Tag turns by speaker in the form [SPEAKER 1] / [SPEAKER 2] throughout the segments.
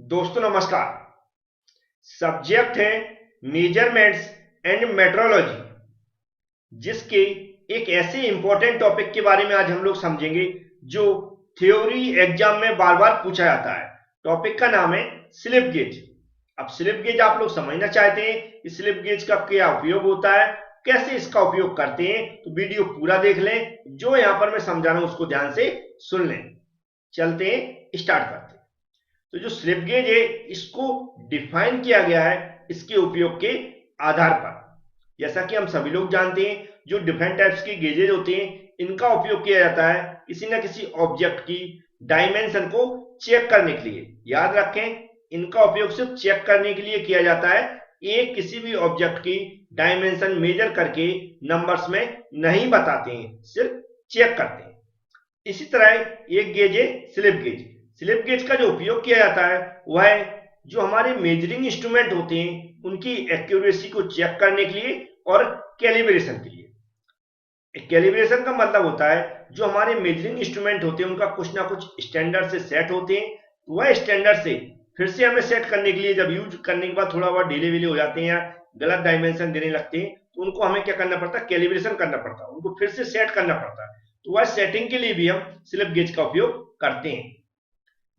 [SPEAKER 1] दोस्तों नमस्कार। सब्जेक्ट है मेजरमेंट्स एंड मेट्रोलॉजी, जिसके एक ऐसे इंपॉर्टेंट टॉपिक के बारे में आज हम लोग समझेंगे जो थ्योरी एग्जाम में बार बार पूछा जाता है। टॉपिक का नाम है स्लिप गेज। अब स्लिप गेज आप लोग समझना चाहते हैं कि स्लिप गेज का क्या उपयोग होता है, कैसे इसका उपयोग करते हैं, तो वीडियो पूरा देख लें। जो यहां पर मैं समझा रहा हूं उसको ध्यान से सुन लें। चलते हैं, स्टार्ट करते हैं। तो जो स्लिप गेज है इसको डिफाइन किया गया है इसके उपयोग के आधार पर। जैसा कि हम सभी लोग जानते हैं, जो डिफरेंट टाइप्स की गेजेज होते हैं इनका उपयोग किया जाता है किसी ना किसी ऑब्जेक्ट की डायमेंशन को चेक करने के लिए। याद रखें, इनका उपयोग सिर्फ चेक करने के लिए किया जाता है। एक किसी भी ऑब्जेक्ट की डायमेंशन मेजर करके नंबर्स में नहीं बताते हैं, सिर्फ चेक करते हैं। इसी तरह एक गेज है स्लिप गेज। स्लिप गेज का जो उपयोग किया जाता है वह है जो हमारे मेजरिंग इंस्ट्रूमेंट होते हैं उनकी एक्यूरेसी को चेक करने के लिए और कैलिब्रेशन के लिए। कैलिब्रेशन का मतलब होता है जो हमारे मेजरिंग इंस्ट्रूमेंट होते हैं उनका कुछ ना कुछ स्टैंडर्ड से सेट होते हैं, वह स्टैंडर्ड से फिर से हमें सेट करने के लिए जब यूज करने के बाद थोड़ा बहुत ढीले वीले हो जाते हैं या गलत डायमेंशन देने लगते हैं तो उनको हमें क्या करना पड़ता है, कैलिब्रेशन करना पड़ता है, उनको फिर से सेट करना पड़ता है। तो वह सेटिंग के लिए भी हम स्लिप गेज का उपयोग करते हैं।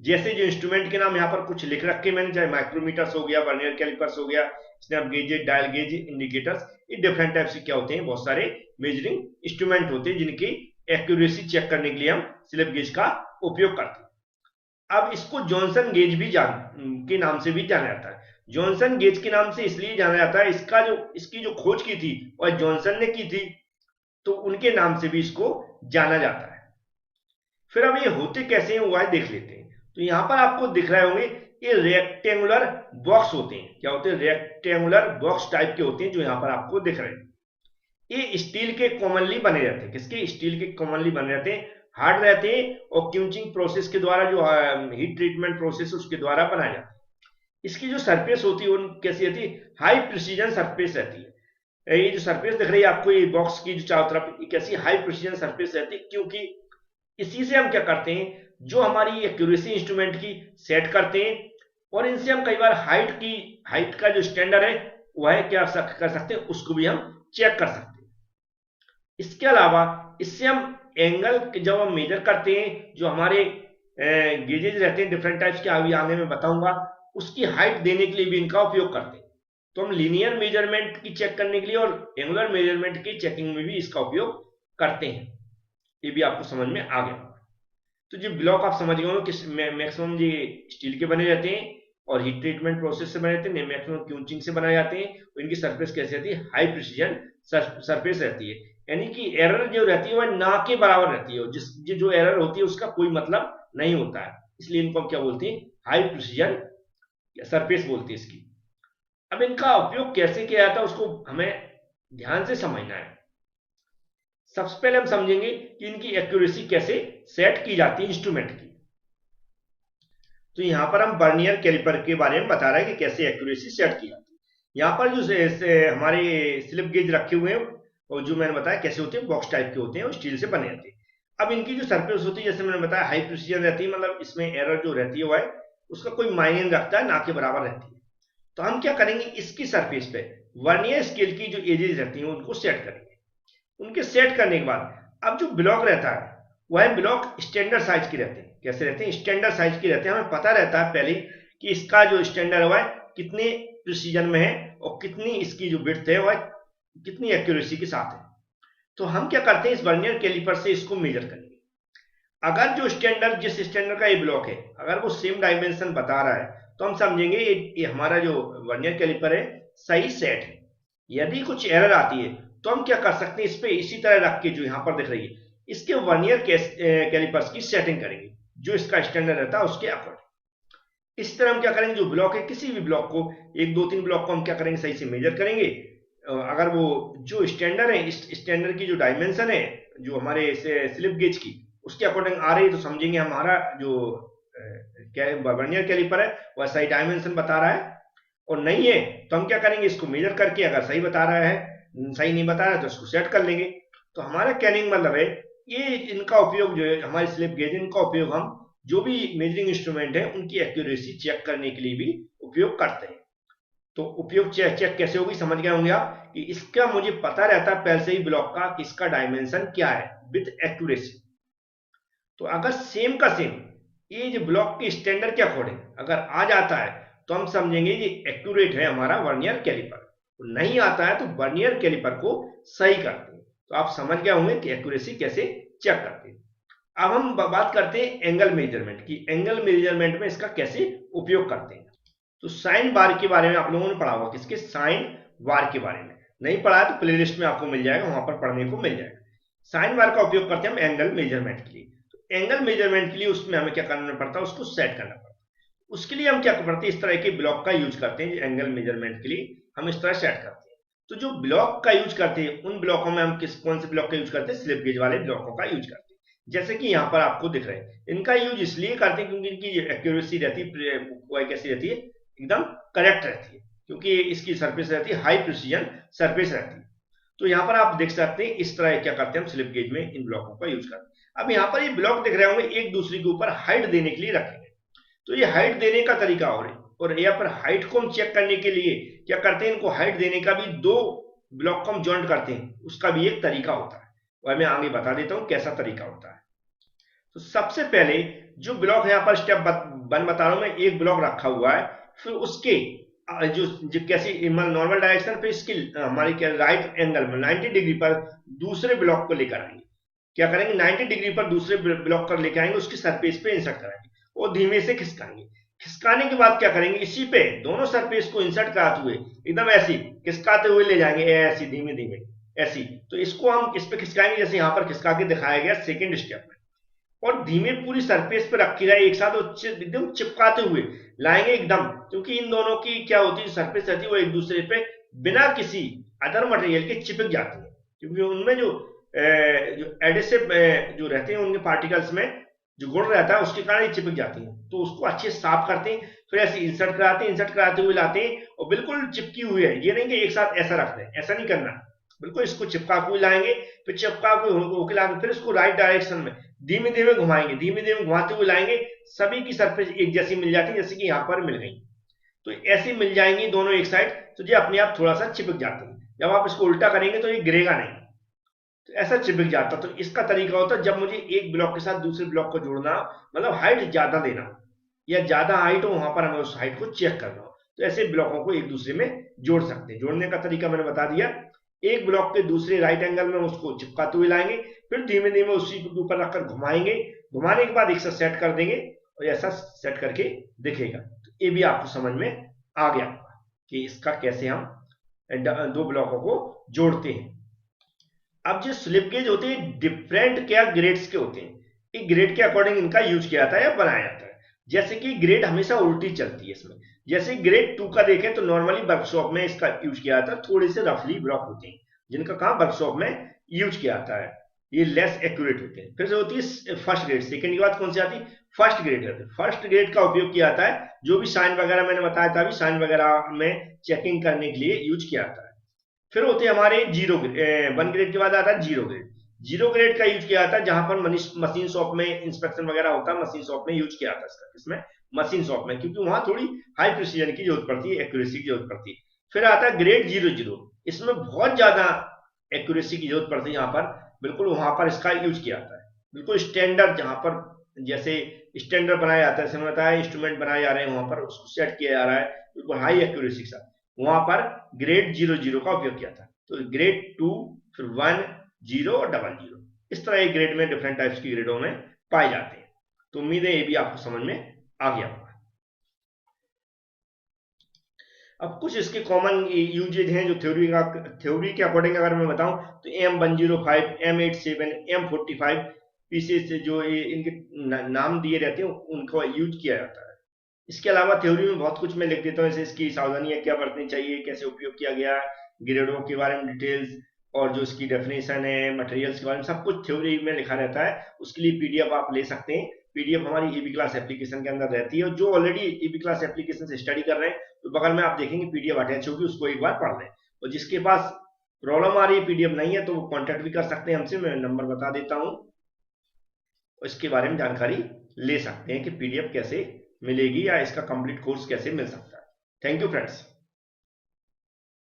[SPEAKER 1] जैसे जो इंस्ट्रूमेंट के नाम यहाँ पर कुछ लिख रखे मैंने, चाहे माइक्रोमीटर्स हो गया, वर्नियर कैलिपर्स हो गया, snap gauge, dial gauge, indicators, ये डिफरेंट टाइप से क्या होते हैं, बहुत सारे मेजरिंग इंस्ट्रूमेंट होते हैं जिनकी एक्यूरेसी चेक करने के लिए हम स्लिप गेज का उपयोग करते हैं। अब इसको जॉनसन गेज भी के नाम से भी जाना जाता है। जॉनसन गेज के नाम से इसलिए जाना जाता है, इसकी जो खोज की थी वह जॉनसन ने की थी, तो उनके नाम से भी इसको जाना जाता है। फिर अब ये होते कैसे हैं वह देख लेते हैं। तो यहां पर आपको दिख रहे होंगे ये रेक्टेंगुलर बॉक्स होते हैं। क्या होते हैं? रेक्टेंगुलर बॉक्स टाइप के होते हैं जो यहां पर आपको दिख रहे हैं। ये स्टील के कॉमनली बने रहते हैं। किसके? स्टील के कॉमनली बने रहते हैं, हार्ड रहते हैं और क्यूचिंग प्रोसेस के द्वारा, जो हीट ट्रीटमेंट प्रोसेस उसके द्वारा बनाया जाता है। इसकी जो सरफेस होती है वो कैसी रहती है? हाई प्रिसीजन सरफेस रहती है। ये जो सरफेस दिख रही है आपको, ये बॉक्स की जो चारों तरफ, कैसी हाई प्रिसीजन सरफेस रहती है, क्योंकि इसी से हम क्या करते हैं, जो हमारी एक्यूरेसी इंस्ट्रूमेंट की सेट करते हैं और इनसे हम कई बार हाइट का जो स्टैंडर्ड है वह क्या कर सकते हैं, उसको भी हम चेक कर सकते हैं। इसके अलावा इससे हम एंगल जब हम मेजर करते हैं, जो हमारे गेजेज रहते हैं डिफरेंट टाइप्स के, अभी आगे मैं बताऊंगा, उसकी हाइट देने के लिए भी इनका उपयोग करते हैं। तो हम लीनियर मेजरमेंट की चेक करने के लिए और एंगुलर मेजरमेंट की चेकिंग में भी इसका उपयोग करते हैं। ये भी आपको समझ में आ गया। तो जो ब्लॉक आप समझ गए हो कि मैक्सिमम ये स्टील के बने रहते हैं और हीट ट्रीटमेंट प्रोसेस से बने रहते हैं, मैक्सिमम क्यूचिंग से बनाए जाते हैं, और इनकी सरफेस कैसी रहती है? हाई प्रिसीजन सरफेस रहती है। यानी कि एरर जो रहती है वह ना के बराबर रहती है, जो एरर होती है उसका कोई मतलब नहीं होता है, इसलिए इनको हम क्या बोलते हैं? हाई प्रिसीजन सरफेस बोलते हैं इसकी। अब इनका उपयोग कैसे किया जाता है उसको हमें ध्यान से समझना है। सबसे पहले हम समझेंगे कि इनकी एक्यूरेसी कैसे सेट की जाती है इंस्ट्रूमेंट की। तो यहां पर हम वर्नियर कैलिपर के बारे में बता रहे हैं कि कैसे एक्यूरेसी सेट की जाती है। यहां पर जो हमारे स्लिप गेज रखे हुए हैं और जो मैंने बताया कैसे होते हैं, बॉक्स टाइप के होते हैं और स्टील से बने रहते हैं। अब इनकी जो सरफेस होती है, जैसे मैंने बताया, हाई प्रिसीजन रहती है, मतलब इसमें एरर जो रहती है वह उसका कोई मायने नहीं रखता है, ना के बराबर रहती है। तो हम क्या करेंगे, इसकी सरफेस पे वर्नियर स्केल की जो एजेस रहती है उनको सेट करेंगे। उनके सेट करने के बाद अब जो ब्लॉक रहता है वह ब्लॉक स्टैंडर्ड साइज की रहते हैं। कैसे रहते हैं? स्टैंडर्ड साइज की रहते हैं। हमें पता रहता है पहले कि इसका जो स्टैंडर्ड है वह कितने प्रिसीजन में है और कितनी इसकी जो विड्थ है वह कितनी एक्यूरेसी के साथ है। तो हम क्या करते हैं, इस वर्नियर कैलिपर से इसको मेजर करेंगे। अगर जो स्टैंडर्ड, जिस स्टैंडर्ड का ये ब्लॉक है, अगर वो सेम डायमेंशन बता रहा है तो हम समझेंगे ये हमारा जो वर्नियर कैलिपर है सही सेट है। यदि कुछ एरर आती है तो हम क्या कर सकते हैं, इस पे इसी तरह रख के, जो यहां पर दिख रही है, इसके वर्नियर कैलिपर्स की सेटिंग करेंगे जो इसका स्टैंडर्ड रहता है उसके अकॉर्डिंग। इस तरह हम क्या करेंगे, जो ब्लॉक है किसी भी ब्लॉक को, एक दो तीन ब्लॉक को हम क्या करेंगे, सही से मेजर करेंगे। अगर वो जो स्टैंडर्ड है, इस स्टैंडर्ड की जो डायमेंशन है जो हमारे स्लिप गेज की, उसके अकॉर्डिंग आ रही है, तो समझेंगे हमारा जो वर्नियर कैलिपर है वह सही डायमेंशन बता रहा है। और नहीं है तो हम क्या करेंगे, इसको मेजर करके अगर सही बता रहा है, सही नहीं बता रहा है तो इसको सेट कर लेंगे। तो हमारा कहने का मतलब है ये इनका उपयोग जो है, हमारे स्लिप गेज, इनका उपयोग हम जो भी मेजरिंग इंस्ट्रूमेंट है उनकी एक्यूरेसी चेक करने के लिए भी उपयोग करते हैं। तो उपयोग चेक कैसे होगी समझ गए होंगे आप कि इसका मुझे पता रहता है पहले से ही ब्लॉक का कि इसका डायमेंशन क्या है विद एक्यूरेसी। तो अगर सेम का सेम ये जो ब्लॉक के स्टैंडर्ड के अकॉर्डिंग अगर आ जाता है तो हम समझेंगे ये एक्यूरेट है हमारा वर्नियर कैलिपर। तो नहीं आता है तो वर्नियर कैलिपर को सही करते हैं। तो आप समझ गए होंगे कि एक्यूरेसी कैसे चेक करते हैं। अब हम बात करते हैं एंगल मेजरमेंट की। एंगल मेजरमेंट में इसका कैसे उपयोग करते हैं। तो साइन बार के बारे में आप लोगों ने पढ़ा होगा, किसके, साइन बार के बारे में। नहीं पढ़ा है तो प्लेलिस्ट में आपको मिल जाएगा, वहां पर पढ़ने को मिल जाएगा। साइन बार का उपयोग करते हैं हम एंगल मेजरमेंट के लिए। तो एंगल मेजरमेंट के लिए उसमें हमें क्या करना पड़ता है, उसको सेट करना पड़ता है। उसके लिए हम क्या करते हैं, इस तरह के ब्लॉक का यूज करते हैं। एंगल मेजरमेंट के लिए हम इस तरह सेट करते हैं। तो जो ब्लॉक का यूज करते हैं उन ब्लॉकों में हम कौन से ब्लॉक का यूज करते हैं, स्लिप गेज वाले ब्लॉकों का यूज करते हैं। जैसे कि यहाँ पर आपको दिख रहे हैं, इनका यूज इसलिए करते हैं क्योंकि इनकी एक्यूरेसी रहती है, कैसी रहती है, एकदम करेक्ट रहती है, क्योंकि इसकी सरफेस रहती है हाई प्रिसीजन सरफेस रहती है। तो यहाँ पर आप देख सकते हैं इस तरह क्या करते हैं हम स्लिप गेज में इन ब्लॉकों का यूज करते हैं। अब यहाँ पर ये ब्लॉक दिख रहे होंगे एक दूसरे के ऊपर हाइट देने के लिए रखेंगे। तो ये हाइट देने का तरीका और यहाँ पर हाइट को हम चेक करने के लिए क्या करते हैं, इनको हाइट देने का भी दो ब्लॉक को हम जॉइंट करते हैं, उसका भी एक तरीका होता है, वह मैं आगे बता देता हूं कैसा तरीका होता है। तो सबसे पहले जो ब्लॉक यहाँ पर स्टेप वन बता रहा हूं मैं, एक ब्लॉक रखा हुआ है, फिर उसके जो कैसी नॉर्मल डायरेक्शन पे इसकी हमारी क्या राइट एंगल में 90 डिग्री पर दूसरे ब्लॉक को लेकर आएंगे। क्या करेंगे, 90 डिग्री पर दूसरे ब्लॉक पर लेकर आएंगे, उसकी सरफेस पे इंसर्ट कराएंगे और धीमे से खिसकाएंगे। खिसकाने के बाद क्या करेंगे, इसी पे दोनों सरफेस को इंसर्ट कराते हुए एकदम ऐसी खिसकाते हुए ले जाएंगे, ऐसी धीमे धीमे ऐसी। तो इसको हम इस पे खिसकाएंगे जैसे यहाँ पर खिसका के दिखाया गया सेकेंड स्टेप में, और धीमे पूरी सरफेस पे रखी रहे एक साथ एकदम चिपकाते हुए लाएंगे एकदम, क्योंकि इन दोनों की क्या होती है सरफेस रहती है वो एक दूसरे पे बिना किसी अदर मटेरियल के चिपक जाती है, क्योंकि उनमें जो एडेसिव जो रहते हैं उनके पार्टिकल्स में जो गुण रहता है उसके कारण ये चिपक जाती है। तो उसको अच्छे से साफ करते हैं, फिर ऐसे इंसर्ट कराते हैं, इंसर्ट कराते हुए लाते हैं और बिल्कुल चिपकी हुई है, ये नहीं कि एक साथ ऐसा रख दें, ऐसा नहीं करना, बिल्कुल इसको चिपका हुए लाएंगे, फिर चिपका हुए लाएंगे, फिर इसको राइट डायरेक्शन में धीमे धीमे घुमाएंगे, धीमे धीमे घुमाते हुए लाएंगे, सभी की सरफेस एक जैसी मिल जाती है, जैसे कि यहाँ पर मिल गई। तो ऐसी मिल जाएंगी दोनों एक साइड, तो ये अपने आप थोड़ा सा चिपक जाते हैं। जब आप इसको उल्टा करेंगे तो ये गिरेगा नहीं, तो ऐसा चिपक जाता। तो इसका तरीका होता है जब मुझे एक ब्लॉक के साथ दूसरे ब्लॉक को जोड़ना, मतलब हाइट ज्यादा देना या ज्यादा हाइट हो, वहां पर हमें उस हाइट को चेक करना हो, तो ऐसे ब्लॉकों को एक दूसरे में जोड़ सकते हैं। जोड़ने का तरीका मैंने बता दिया, एक ब्लॉक के दूसरे राइट एंगल में उसको चिपकाते हुए लाएंगे, फिर धीमे धीमे उसी के ऊपर रखकर घुमाएंगे, घुमाने के बाद एक साथ सेट कर देंगे और ऐसा सेट करके दिखेगा। तो ये भी आपको समझ में आ गया कि इसका कैसे हम दो ब्लॉकों को जोड़ते हैं। अब जो स्लिप गेज होते हैं डिफरेंट क्या ग्रेड्स के होते हैं, एक ग्रेड के अकॉर्डिंग इनका यूज किया जाता है या बनाया जाता है। जैसे कि ग्रेड हमेशा उल्टी चलती है इसमें, जैसे ग्रेड 2 का देखें तो नॉर्मली वर्कशॉप में इसका यूज किया जाता है, थोड़े से रफली ब्लॉक होते हैं जिनका काम वर्कशॉप में यूज किया जाता है, ये लेस एक्यूरेट होते हैं। फिर से होती है फर्स्ट ग्रेड, सेकंड की बात कौन सी आती है, फर्स्ट ग्रेड रहती है। फर्स्ट ग्रेड का उपयोग किया जाता है जो भी साइन वगैरह मैंने बताया था अभी, साइन वगैरह में चेकिंग करने के लिए यूज किया जाता है। फिर होते हैं हमारे जीरो ग्रेड, 1 ग्रेड के बाद आता है जीरो ग्रेड। जीरो ग्रेड का यूज किया जाता है जहां पर मशीन शॉप में इंस्पेक्शन वगैरह होता है, मशीन शॉप में यूज किया जाता है इसका, इसमें मशीन शॉप में, क्योंकि वहां थोड़ी हाई प्रिसीजन की जरूरत पड़ती है, एक्यूरेसी की जरूरत पड़ती है। फिर आता है ग्रेड 00, इसमें बहुत ज्यादा एक्यूरेसी की जरूरत पड़ती है, यहाँ पर बिल्कुल वहां पर इसका यूज किया जाता है, बिल्कुल स्टैंडर्ड जहां पर जैसे स्टैंडर्ड बनाया जाता है, जैसे बताया इंस्ट्रूमेंट बनाए जा रहे हैं वहां पर उसको सेट किया जा रहा है बिल्कुल हाई एक्यूरेसी के साथ, वहां पर ग्रेड 00 का उपयोग किया था। तो ग्रेड 2, फिर 1, 0 और 00, इस तरह एक ग्रेड में डिफरेंट टाइप्स की ग्रेडों में पाए जाते हैं। तो उम्मीद है ये भी आपको समझ में आ गया होगा। अब कुछ इसके कॉमन यूजेज हैं जो थ्योरी के अकॉर्डिंग अगर मैं बताऊं तो M105, M87, M45 पीसेस जो इनके नाम दिए रहते हैं उनको यूज किया जाता है। इसके अलावा थ्योरी में बहुत कुछ मैं लिख देता हूँ, जैसे इसकी सावधानियां क्या बरतनी चाहिए, कैसे उपयोग किया गया, ग्रेडों के बारे में डिटेल्स, और जो इसकी डेफिनेशन है, मटेरियल्स के बारे में सब कुछ थ्योरी में लिखा रहता है। उसके लिए पीडीएफ आप ले सकते हैं, पीडीएफ हमारी ईबी क्लास एप्लीकेशन के अंदर रहती है। जो ऑलरेडी ईबी क्लास एप्लीकेशन से स्टडी कर रहे हैं तो बगल में आप देखेंगे पीडीएफ अटैच होगी, उसको एक बार पढ़ लें। और जिसके पास प्रॉब्लम आ रही है, पीडीएफ नहीं है, तो वो कॉन्टेक्ट भी कर सकते हैं हमसे, मैं नंबर बता देता हूँ, इसके बारे में जानकारी ले सकते हैं कि PDF कैसे मिलेगी या इसका कंप्लीट कोर्स कैसे मिल सकता है। Thank you friends.